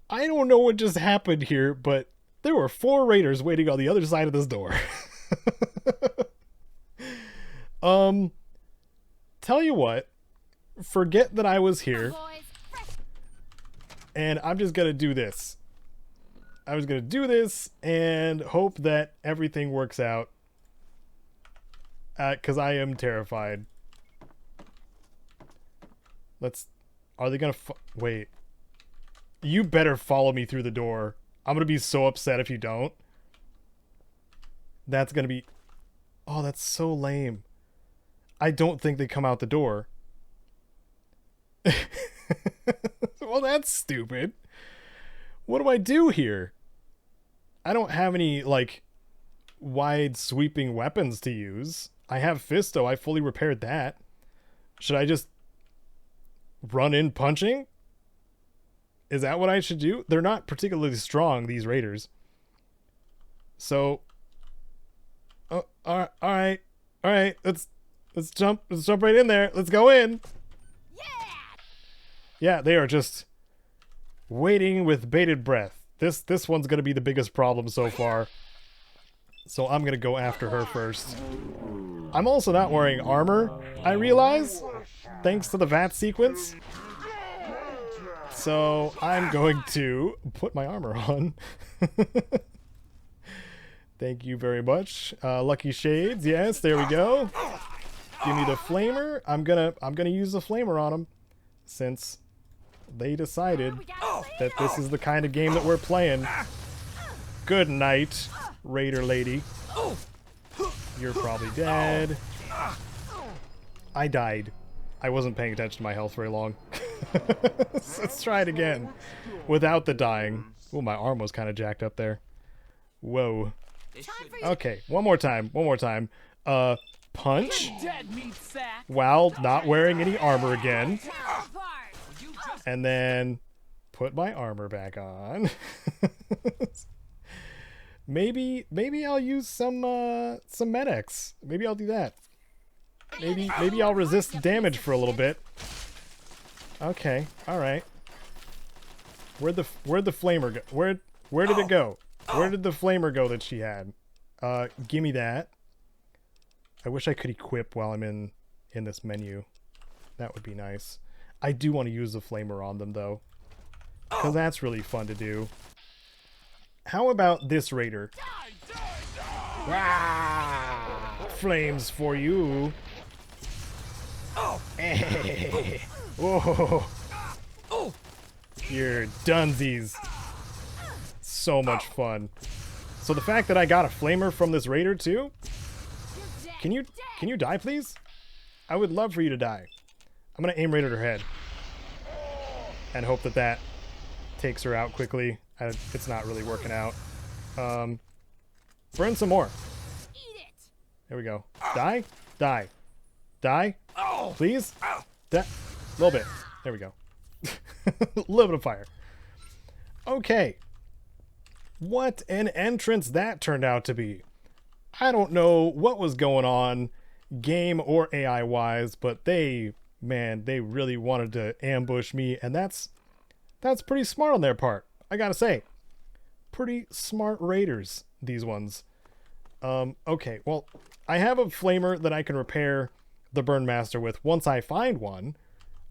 I don't know what just happened here, but there were 4 raiders waiting on the other side of this door. um, tell you what, forget that I was here, and I'm just gonna do this. I was gonna do this and hope that everything works out. Because I am terrified. Are they gonna wait. You better follow me through the door. I'm gonna be so upset if you don't. That's gonna be... Oh, that's so lame. I don't think they come out the door. Well, that's stupid. What do I do here? I don't have any, like, wide sweeping weapons to use. I have Fisto. I fully repaired that. Should I just run in punching? Is that what I should do? They're not particularly strong, these raiders. So, all right. Let's jump right in there. Let's go in. Yeah, they are just waiting with bated breath. This one's gonna be the biggest problem so far. So I'm gonna go after her first. I'm also not wearing armor, I realize, thanks to the VAT sequence. So I'm going to put my armor on. Thank you very much. Lucky Shades, yes, there we go. Give me the flamer. I'm gonna use the flamer on them, since they decided that this is the kind of game that we're playing. Good night, Raider lady. You're probably dead. I died. I wasn't paying attention to my health very long. Let's try it again. Without the dying. Oh, my arm was kind of jacked up there. Whoa. Okay, one more time. Punch. While not wearing any armor again. And then put my armor back on. Maybe I'll use some medics. Maybe I'll do that. Maybe I'll resist damage for a little bit. Okay, all right. Where'd the flamer go? Where did it go? Where did the flamer go that she had? Give me that. I wish I could equip while I'm in this menu. That would be nice. I do want to use the flamer on them though, because that's really fun to do. How about this raider? Ah, flames for you. Whoa. You're dunsies. So much fun. So the fact that I got a flamer from this raider too? Can you die, please? I would love for you to die. I'm gonna aim right at her head and hope that takes her out quickly. It's not really working out. Burn some more. There we go. Die. Please. A little bit. There we go. A little bit of fire. Okay. What an entrance that turned out to be. I don't know what was going on, game or AI wise, but they really wanted to ambush me, and that's pretty smart on their part. I gotta say, pretty smart raiders, these ones. Okay, well, I have a flamer that I can repair the Burnmaster with once I find one.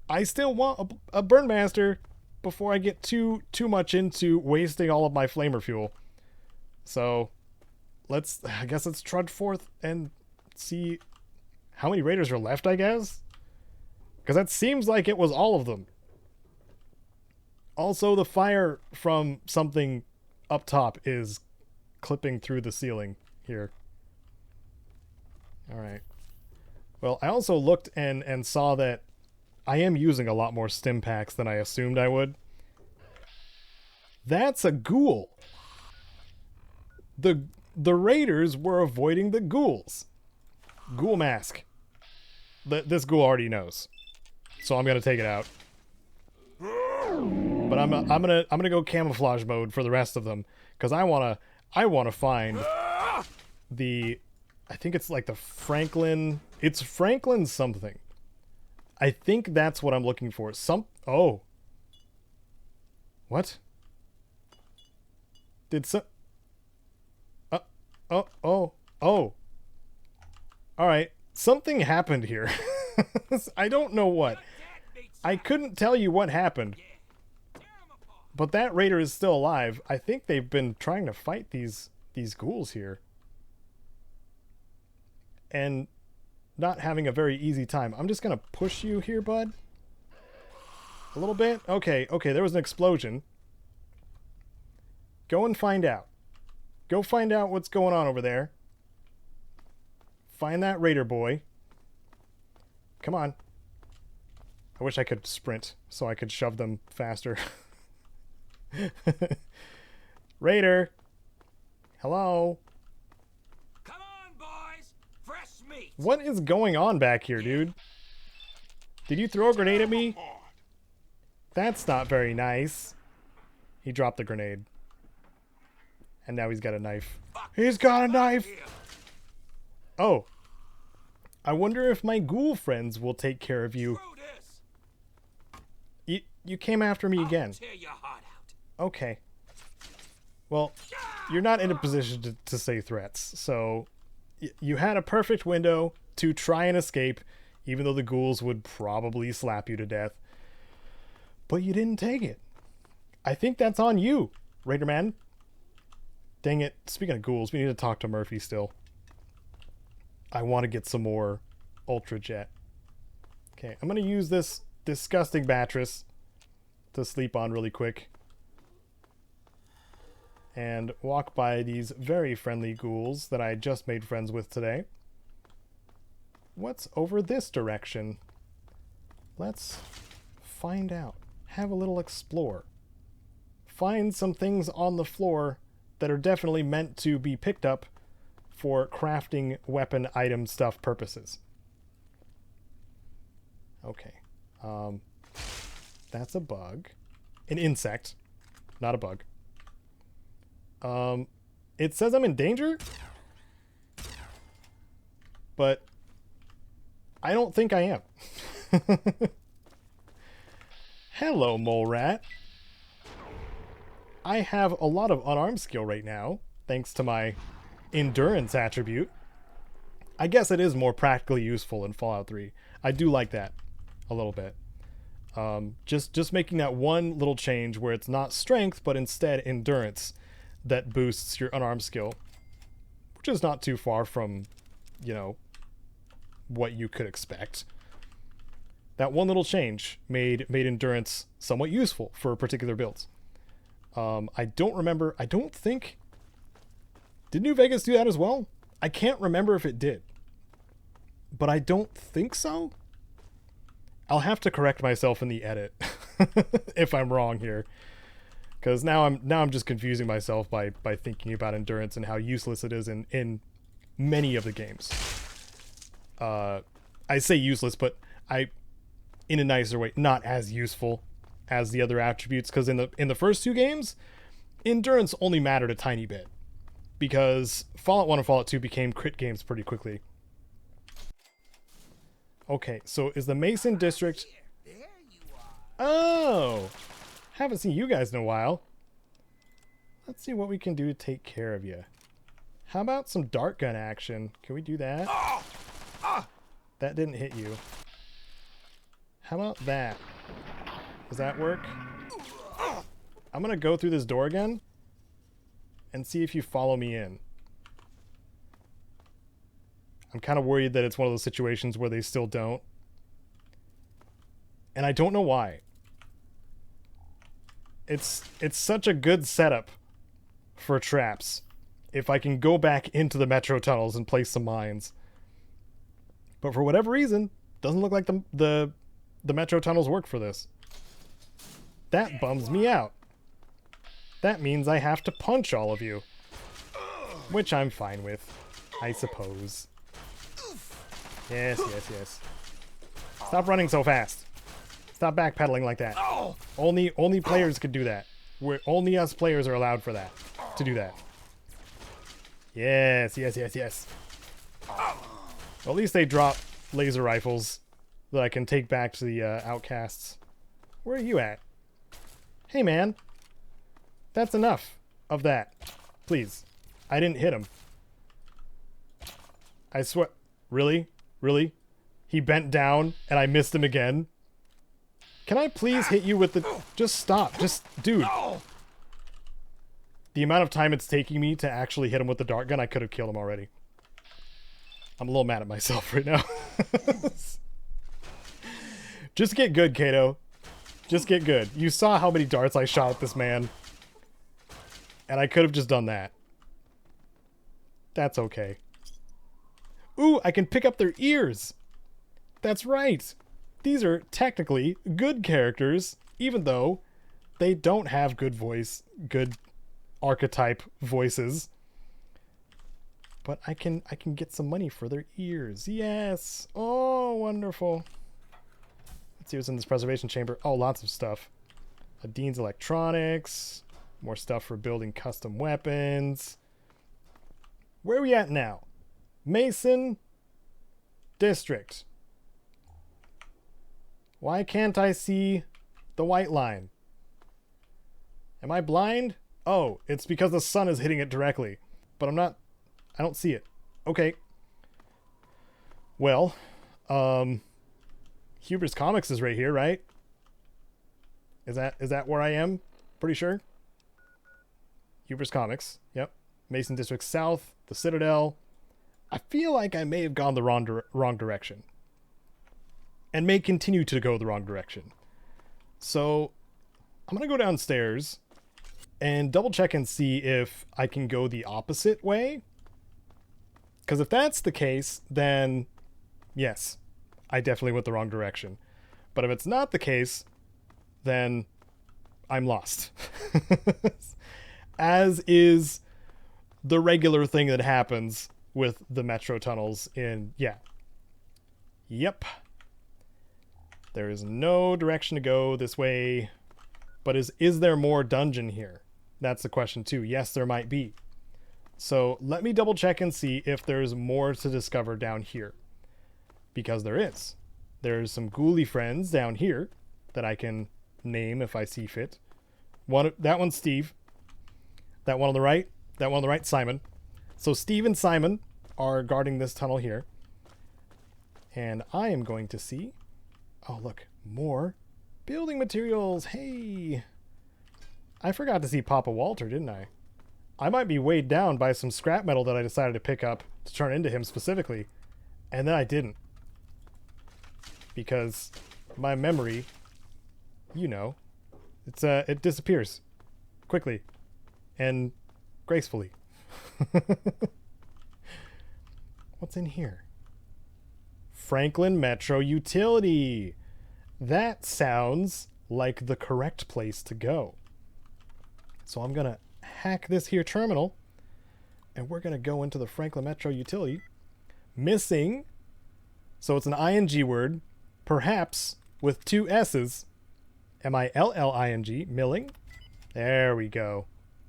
I still want a Burnmaster before I get too much into wasting all of my flamer fuel. So, I guess let's trudge forth and see how many raiders are left, I guess? Because that seems like it was all of them. Also, the fire from something up top is clipping through the ceiling here. Alright. Well, I also looked and saw that I am using a lot more stim packs than I assumed I would. That's a ghoul. The raiders were avoiding the ghouls. Ghoul mask. This ghoul already knows. So I'm gonna take it out. But I'm gonna go camouflage mode for the rest of them, because I wanna find the, I think it's like the Franklin. It's Franklin something. I think that's what I'm looking for. Oh. What? Did so... Oh. Alright. Something happened here. I don't know what. I couldn't tell you what happened. But that raider is still alive. I think they've been trying to fight these ghouls here. And not having a very easy time. I'm just gonna push you here, bud. A little bit? Okay, there was an explosion. Go and find out. Go find out what's going on over there. Find that raider boy. Come on. I wish I could sprint so I could shove them faster. Raider. Hello. Come on, boys. Fresh meat. What is going on back here, dude? Did you throw a grenade at me? That's not very nice. He dropped the grenade. And now he's got a knife. He's got a knife! Oh. I wonder if my ghoul friends will take care of you. You came after me again. Tear your heart out. Okay. Well, you're not in a position to say threats, so you had a perfect window to try and escape, even though the ghouls would probably slap you to death. But you didn't take it. I think that's on you, Raider Man. Dang it. Speaking of ghouls, we need to talk to Murphy still. I want to get some more Ultra Jet. Okay, I'm going to use this disgusting mattress to sleep on really quick. And walk by these very friendly ghouls that I just made friends with today. What's over this direction? Let's find out. Have a little explore. Find some things on the floor that are definitely meant to be picked up for crafting weapon item stuff purposes. Okay. That's a bug. An insect. Not a bug. It says I'm in danger? But I don't think I am. Hello, mole rat. I have a lot of unarmed skill right now, thanks to my endurance attribute. I guess it is more practically useful in Fallout 3. I do like that a little bit. Just making that one little change where it's not strength, but instead endurance that boosts your unarmed skill, which is not too far from, you know, what you could expect. That one little change made endurance somewhat useful for particular builds. I don't think... Did New Vegas do that as well? I can't remember if it did. But I don't think so. I'll have to correct myself in the edit if I'm wrong here. Because now I'm just confusing myself by thinking about endurance and how useless it is in many of the games. I say useless, but in a nicer way, not as useful as the other attributes, because in the first two games, endurance only mattered a tiny bit, because Fallout 1 and Fallout 2 became crit games pretty quickly. Okay, so is the Mason District... Oh! Haven't seen you guys in a while. Let's see what we can do to take care of you. How about some dart gun action? Can we do that? That didn't hit you. How about that? Does that work? I'm gonna go through this door again and see if you follow me in. I'm kind of worried that it's one of those situations where they still don't. And I don't know why. It's such a good setup for traps. If I can go back into the metro tunnels and place some mines. But for whatever reason, doesn't look like the metro tunnels work for this. That bums me out. That means I have to punch all of you. Which I'm fine with, I suppose. Yes, yes, yes. Stop running so fast. Stop backpedaling like that. Only players could do that. Only us players are allowed for that. To do that. Yes, yes, yes, yes. Well, at least they drop laser rifles that I can take back to the outcasts. Where are you at? Hey, man. That's enough of that. Please. I didn't hit him. I swear. Really? Really? He bent down and I missed him again? Can I please hit you with the... Just stop. Just... Dude. The amount of time it's taking me to actually hit him with the dart gun, I could have killed him already. I'm a little mad at myself right now. Just get good, Caedo. Just get good. You saw how many darts I shot at this man. And I could have just done that. That's okay. Ooh, I can pick up their ears. That's right. These are technically good characters, even though they don't have good archetype voices. But I can get some money for their ears. Yes. Oh, wonderful. Let's see what's in this preservation chamber. Oh, lots of stuff. Dean's electronics. More stuff for building custom weapons. Where are we at now? Mason District. Why can't I see the white line? Am I blind? Oh, it's because the sun is hitting it directly. But I don't see it. Okay. Well, Huber's Comics is right here, right? Is that where I am? Pretty sure. Huber's Comics. Yep. Mason District South, the Citadel. I feel like I may have gone the wrong direction. And may continue to go the wrong direction. So, I'm going to go downstairs and double check and see if I can go the opposite way. Because if that's the case, then yes, I definitely went the wrong direction. But if it's not the case, then I'm lost. As is the regular thing that happens with the metro tunnels in, yeah. Yep. There is no direction to go this way. But is there more dungeon here? That's the question too. Yes, there might be. So let me double check and see if there's more to discover down here. Because there is. There's some ghoulie friends down here that I can name if I see fit. That one's Steve. That one on the right. That one on the right, Simon. So Steve and Simon are guarding this tunnel here. And I am going to see... Oh, look. More building materials. Hey. I forgot to see Papa Walter, didn't I? I might be weighed down by some scrap metal that I decided to pick up to turn into him specifically. And then I didn't. Because my memory, you know, it disappears quickly and gracefully. What's in here? Franklin Metro Utility. That sounds like the correct place to go. So I'm going to hack this here terminal and we're going to go into the Franklin Metro Utility. Missing. So it's an ing word, perhaps with two S's. M-I-L-L-I-N-G, milling. There we go.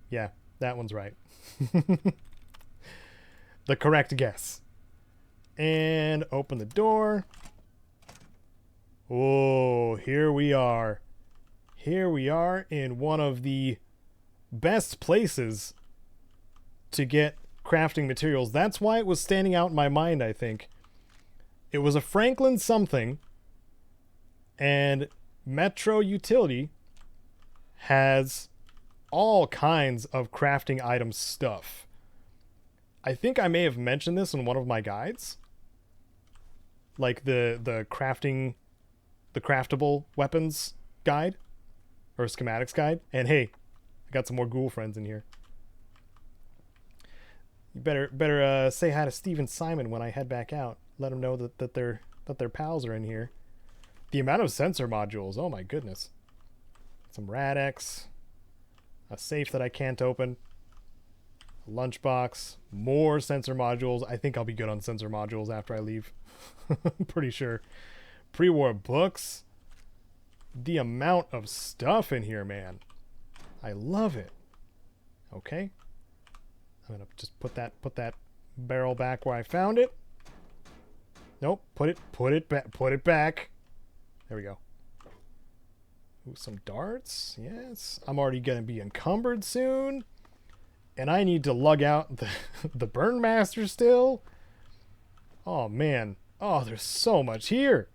Yeah, that one's right. The correct guess. And open the door. Oh, here we are. Here we are in one of the best places to get crafting materials. That's why it was standing out in my mind, I think. It was a Franklin something, and Metro Utility has all kinds of crafting item stuff. I think I may have mentioned this in one of my guides. Like the craftable weapons guide or schematics guide. And hey, I got some more ghoul friends in here. You better say hi to Steve and Simon when I head back out. Let them know that their pals are in here. The amount of sensor modules, oh my goodness. Some Rad-X, a safe that I can't open, a lunchbox, more sensor modules. I think I'll be good on sensor modules after I leave. I'm pretty sure. Pre-war books. The amount of stuff in here, man. I love it. Okay. I'm gonna just put that barrel back where I found it. Nope, put it back. There we go. Ooh, some darts. Yes. I'm already gonna be encumbered soon. And I need to lug out the Burnmaster still? Oh, man. Oh, there's so much here.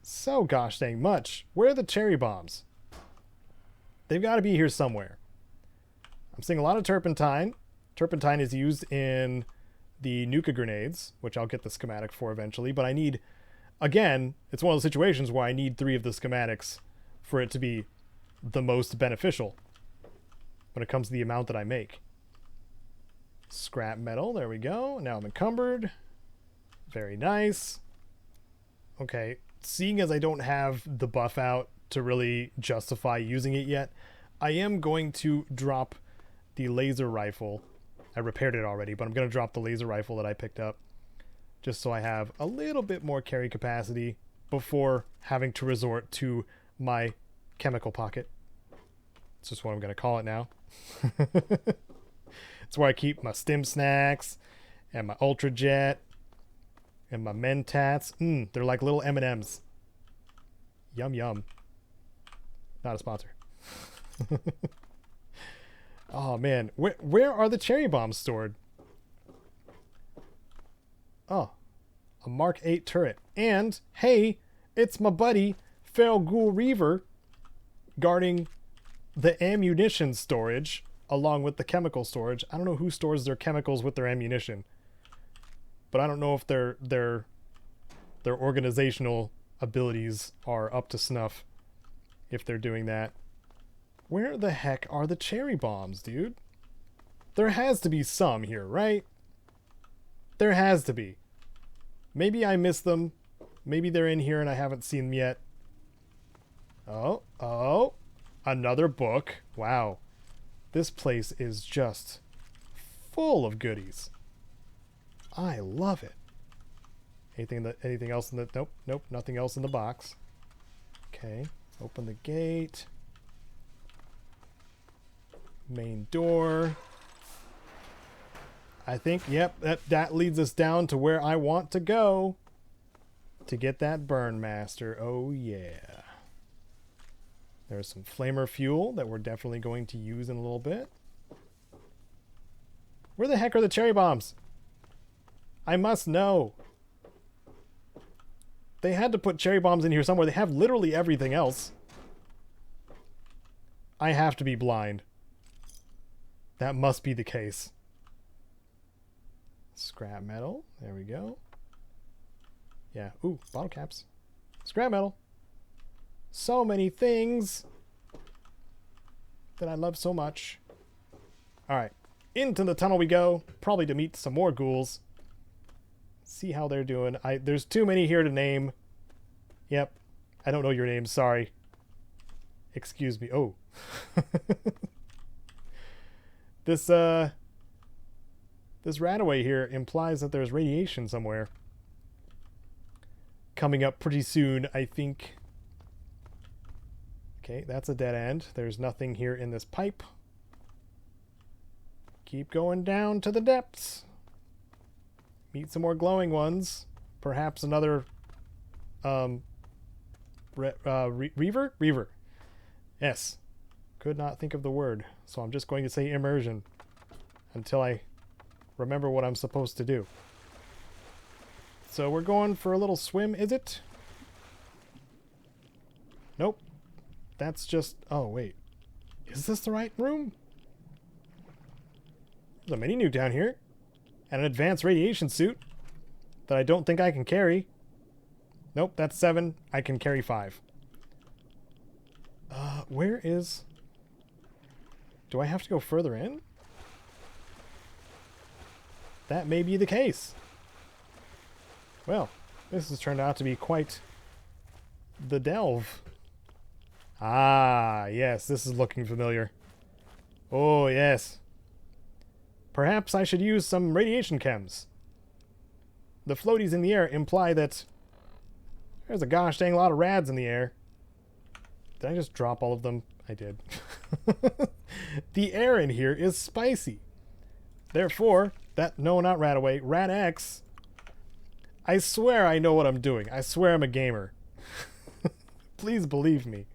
So gosh dang much. Where are the cherry bombs? They've got to be here somewhere. I'm seeing a lot of turpentine. Turpentine is used in the Nuka grenades, which I'll get the schematic for eventually. But I need, again, it's one of those situations where I need 3 of the schematics for it to be the most beneficial when it comes to the amount that I make. Scrap metal, there we go. Now I'm encumbered. Very nice. Okay, seeing as I don't have the buff out to really justify using it yet, I am going to drop the laser rifle. I repaired it already, but I'm going to drop the laser rifle that I picked up just so I have a little bit more carry capacity before having to resort to my chemical pocket. It's just what I'm going to call it now. It's where I keep my stim snacks and my Ultra Jet and my Mentats. They're like little M&Ms. Yum yum. Not a sponsor. Oh man, where are the cherry bombs stored? Oh, a Mark 8 turret. And hey, it's my buddy Feral Ghoul Reaver guarding the ammunition storage along with the chemical storage. I don't know who stores their chemicals with their ammunition, but I don't know if their organizational abilities are up to snuff if they're doing that. Where the heck are the cherry bombs, dude? There has to be some here, right? There has to be. Maybe I missed them. Maybe they're in here and I haven't seen them yet. Oh, another book. Wow. This place is just full of goodies. I love it. Anything else in the... Nope, nothing else in the box. Okay, open the gate. Main door. I think, yep, that leads us down to where I want to go to get that Burnmaster. Oh yeah. There's some flamer fuel that we're definitely going to use in a little bit. Where the heck are the cherry bombs? I must know. They had to put cherry bombs in here somewhere. They have literally everything else. I have to be blind. That must be the case. Scrap metal. There we go. Yeah. Ooh, bottle caps. Scrap metal. So many things that I love so much. Alright. Into the tunnel we go. Probably to meet some more ghouls. See how they're doing. There's too many here to name. Yep. I don't know your names. Sorry. Excuse me. Oh. This Radaway here implies that there's radiation somewhere. Coming up pretty soon, I think. Okay, that's a dead end. There's nothing here in this pipe. Keep going down to the depths. Meet some more glowing ones. Perhaps another Reaver? Reaver. Yes. Could not think of the word, so I'm just going to say immersion until I remember what I'm supposed to do. So we're going for a little swim, is it? Nope. That's just... Oh, wait. Is this the right room? There's a mini nuke down here. And an advanced radiation suit that I don't think I can carry. Nope, that's 7. I can carry 5. Where is... Do I have to go further in? That may be the case. Well, this has turned out to be quite the delve. Ah, yes, this is looking familiar. Oh, yes. Perhaps I should use some radiation chems. The floaties in the air imply that there's a gosh dang lot of rads in the air. Did I just drop all of them? I did. The air in here is spicy. Therefore, no, not Radaway, Rad-X. I swear I know what I'm doing. I swear I'm a gamer. Please believe me.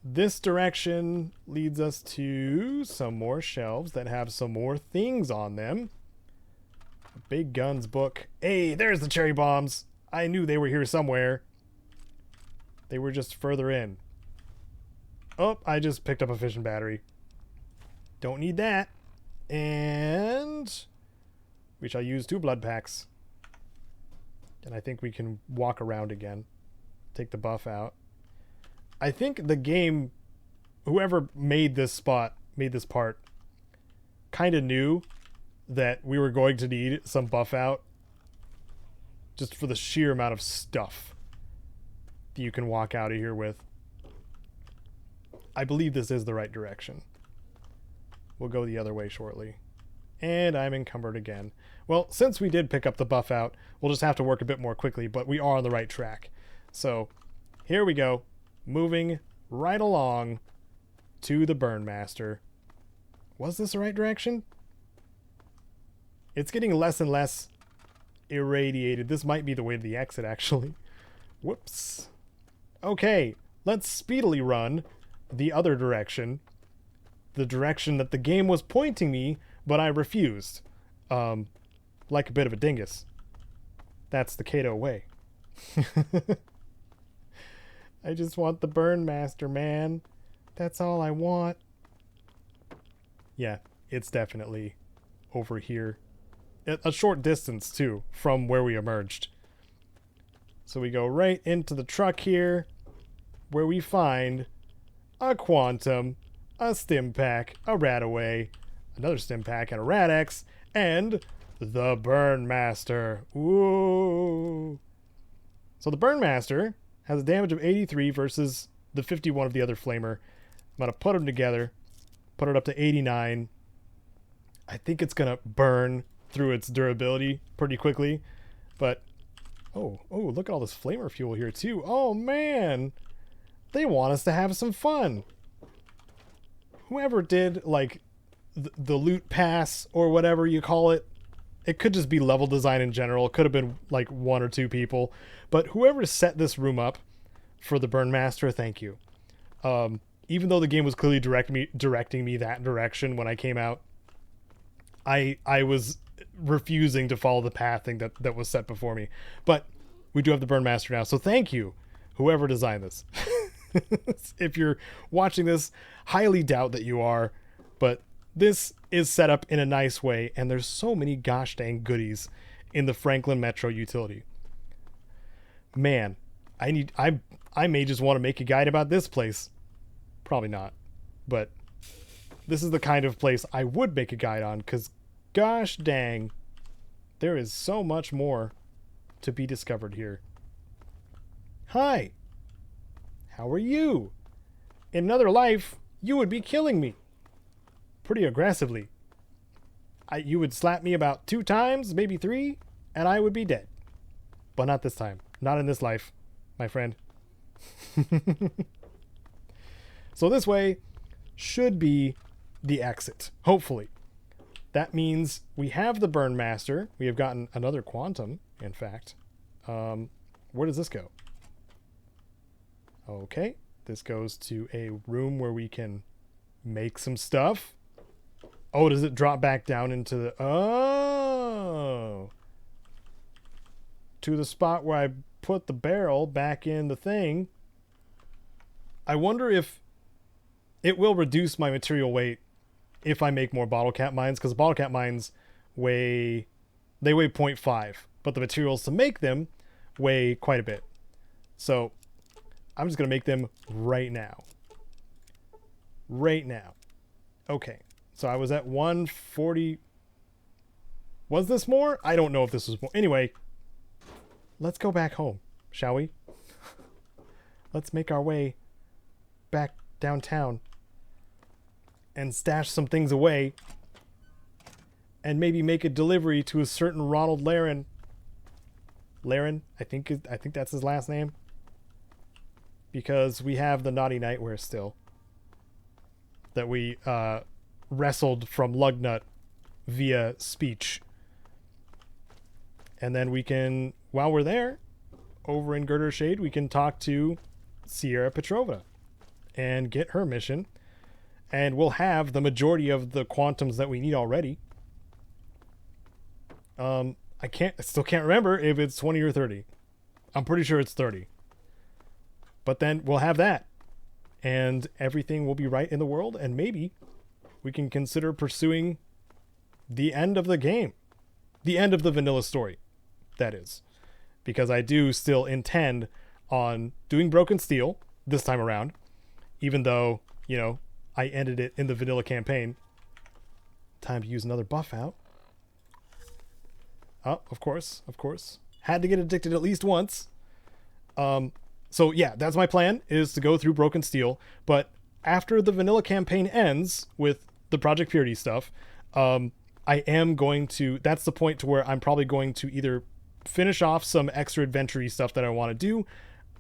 this direction leads us to some more shelves that have some more things on them. A big guns book. Hey, there's the cherry bombs. I knew they were here somewhere. They were just further in. Oh, I just picked up a fission battery. Don't need that. And we shall use 2 blood packs. And I think we can walk around again. Take the buff out. I think the game, whoever made this part, kind of knew that we were going to need some buff out. Just for the sheer amount of stuff that you can walk out of here with. I believe this is the right direction. We'll go the other way shortly. And I'm encumbered again. Well, since we did pick up the buff out, we'll just have to work a bit more quickly, but we are on the right track. So, here we go. Moving right along to the Burnmaster. Was this the right direction? It's getting less and less irradiated. This might be the way to the exit, actually. Whoops. Okay, let's speedily run the other direction. The direction that the game was pointing me, but I refused. Like a bit of a dingus. That's the Caedo way. I just want the Burnmaster, man. That's all I want. Yeah, it's definitely over here. A short distance, too, from where we emerged. So we go right into the truck here, where we find a Quantum, a Stim Pack, a Radaway, another Stim Pack, and a Rad-X, and the Burnmaster. Ooh. So the Burnmaster has a damage of 83 versus the 51 of the other Flamer. I'm going to put them together, put it up to 89. I think it's going to burn through its durability pretty quickly. But, oh, look at all this Flamer fuel here too. Oh, man. They want us to have some fun. Whoever did, like, the loot pass or whatever you call it, it could just be level design in general. It could have been, like, 1 or 2 people. But whoever set this room up for the Burnmaster, thank you. Even though the game was clearly directing me that direction when I came out, I was refusing to follow the pathing that was set before me. But we do have the Burnmaster now, so thank you, whoever designed this. If you're watching this, highly doubt that you are, but this is set up in a nice way, and there's so many gosh dang goodies in the Franklin Metro utility. Man, I may just want to make a guide about this place. Probably not, but this is the kind of place I would make a guide on, because gosh dang, there is so much more to be discovered here. Hi, how are you? In another life, you would be killing me. Pretty aggressively. You would slap me about 2 times, maybe 3, and I would be dead. But not this time. Not in this life, my friend. So this way should be the exit, hopefully. That means we have the Burnmaster. We have gotten another Quantum, in fact. Where does this go? Okay, this goes to a room where we can make some stuff. Oh, does it drop back down into the... Oh! To the spot where I put the barrel back in the thing. I wonder if it will reduce my material weight if I make more bottle cap mines, because bottle cap mines weigh 0.5, but the materials to make them weigh quite a bit. So I'm just going to make them right now. Right now. Okay. So I was at 140. Was this more? I don't know if this was more. Anyway, let's go back home, shall we? Let's make our way back downtown and stash some things away and maybe make a delivery to a certain Ronald Laren. Laren, I think that's his last name. Because we have the Naughty Nightwear still that we wrestled from Lugnut via speech. And then we can, while we're there, over in Girder Shade, we can talk to Sierra Petrovna and get her mission. And we'll have the majority of the quantums that we need already. I still can't remember if it's 20 or 30. I'm pretty sure it's 30. But then we'll have that. And everything will be right in the world. And maybe we can consider pursuing the end of the game. The end of the vanilla story, that is. Because I do still intend on doing Broken Steel this time around. Even though, you know, I ended it in the vanilla campaign. Time to use another buff out. Oh, of course. Had to get addicted at least once. So yeah, that's my plan, is to go through Broken Steel. But after the vanilla campaign ends with the Project Purity stuff, I am going to... That's the point to where I'm probably going to either finish off some extra adventure-y stuff that I want to do,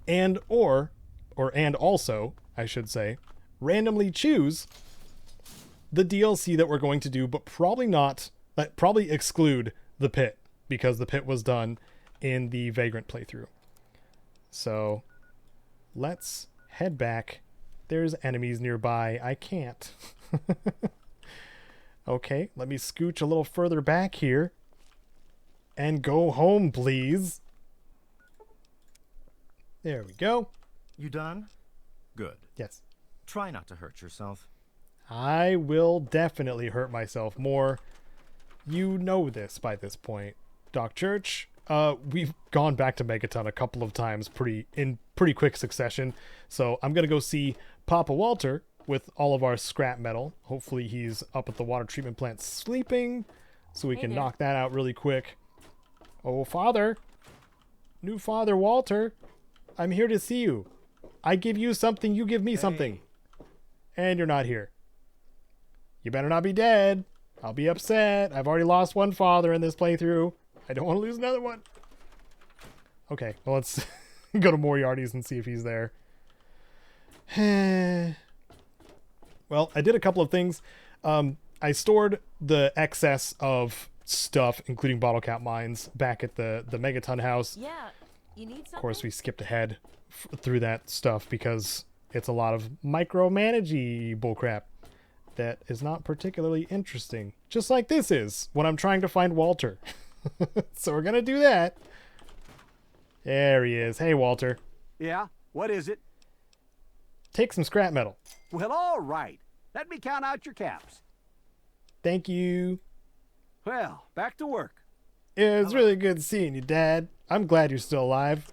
and also, I should say, randomly choose the DLC that we're going to do, but probably exclude the pit, because the pit was done in the Vagrant playthrough. So let's head back. There's enemies nearby. I can't. Okay, let me scooch a little further back here and go home, please. There we go. You done? Good. Yes. Try not to hurt yourself. I will definitely hurt myself more. You know this by this point, Doc Church. We've gone back to Megaton a couple of times in pretty quick succession. So I'm going to go see Papa Walter with all of our scrap metal. Hopefully he's up at the water treatment plant sleeping, so we can knock that out really quick. Oh, Father. New Father Walter. I'm here to see you. I give you something, you give me something. And you're not here. You better not be dead. I'll be upset. I've already lost one father in this playthrough. I don't want to lose another one. Okay, well, let's go to Moriarty's and see if he's there. Well, I did a couple of things. I stored the excess of stuff, including bottle cap mines, back at the Megaton house. Yeah, you need something? Of course, we skipped ahead through that stuff because it's a lot of micromanagey bullcrap that is not particularly interesting. Just like this is when I'm trying to find Walter. So we're going to do that. There he is. Hey, Walter. Yeah? What is it? Take some scrap metal. Well, all right. Let me count out your caps. Thank you. Well, back to work. It was really good seeing you, Dad. I'm glad you're still alive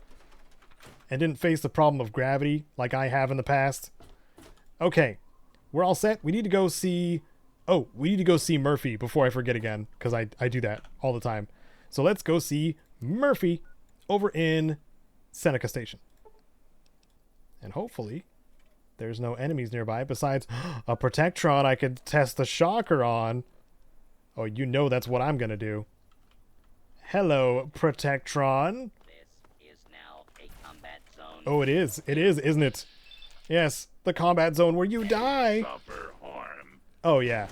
and didn't face the problem of gravity like I have in the past. Okay, we're all set. We need to go see... Oh, we need to go see Murphy before I forget again, because I do that all the time. So let's go see Murphy over in Seneca Station. And hopefully there's no enemies nearby besides a Protectron I could test the shocker on. Oh, you know that's what I'm going to do. Hello, Protectron. This is now a combat zone. Oh, it is. It is, isn't it? Yes, the combat zone where you die. Suffer harm. Oh, yeah.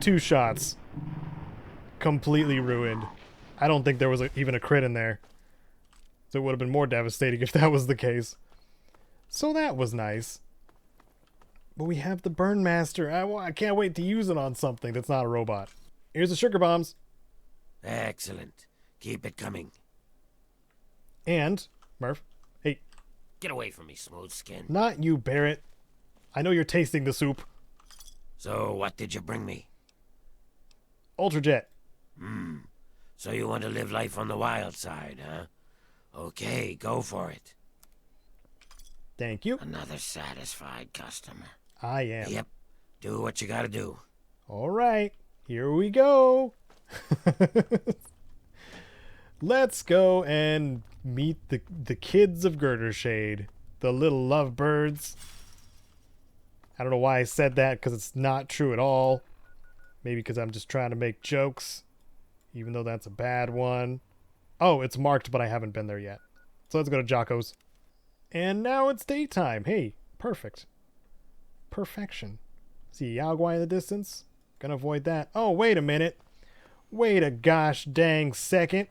2 shots. Completely ruined. I don't think there was even a crit in there. So it would have been more devastating if that was the case. So that was nice. But we have the Burnmaster. I can't wait to use it on something that's not a robot. Here's the sugar bombs. Excellent. Keep it coming. And, Murph, hey. Get away from me, smooth skin. Not you, Barrett. I know you're tasting the soup. So, what did you bring me? Ultrajet. So you want to live life on the wild side, huh? Okay, go for it. Thank you. Another satisfied customer. I am. Yep. Do what you gotta do. All right. Here we go. Let's go and meet the kids of Girdershade. The little lovebirds. I don't know why I said that, because it's not true at all. Maybe because I'm just trying to make jokes. Even though that's a bad one. Oh, it's marked, but I haven't been there yet. So let's go to Jocko's. And now it's daytime. Hey, perfect. Perfection. See Yaogwai in the distance? Gonna avoid that. Oh, wait a minute. Wait a gosh dang second.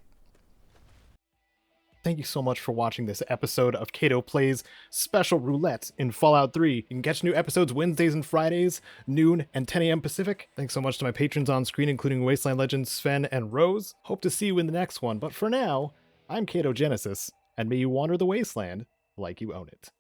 thank you so much for watching this episode of Caedo Plays Special Roulette in Fallout 3. You can catch new episodes Wednesdays and Fridays, noon and 10 a.m. Pacific. Thanks so much to my patrons on screen, including Wasteland Legends, Sven, and Rose. Hope to see you in the next one, but for now, I'm Caedo Genesis, and may you wander the wasteland like you own it.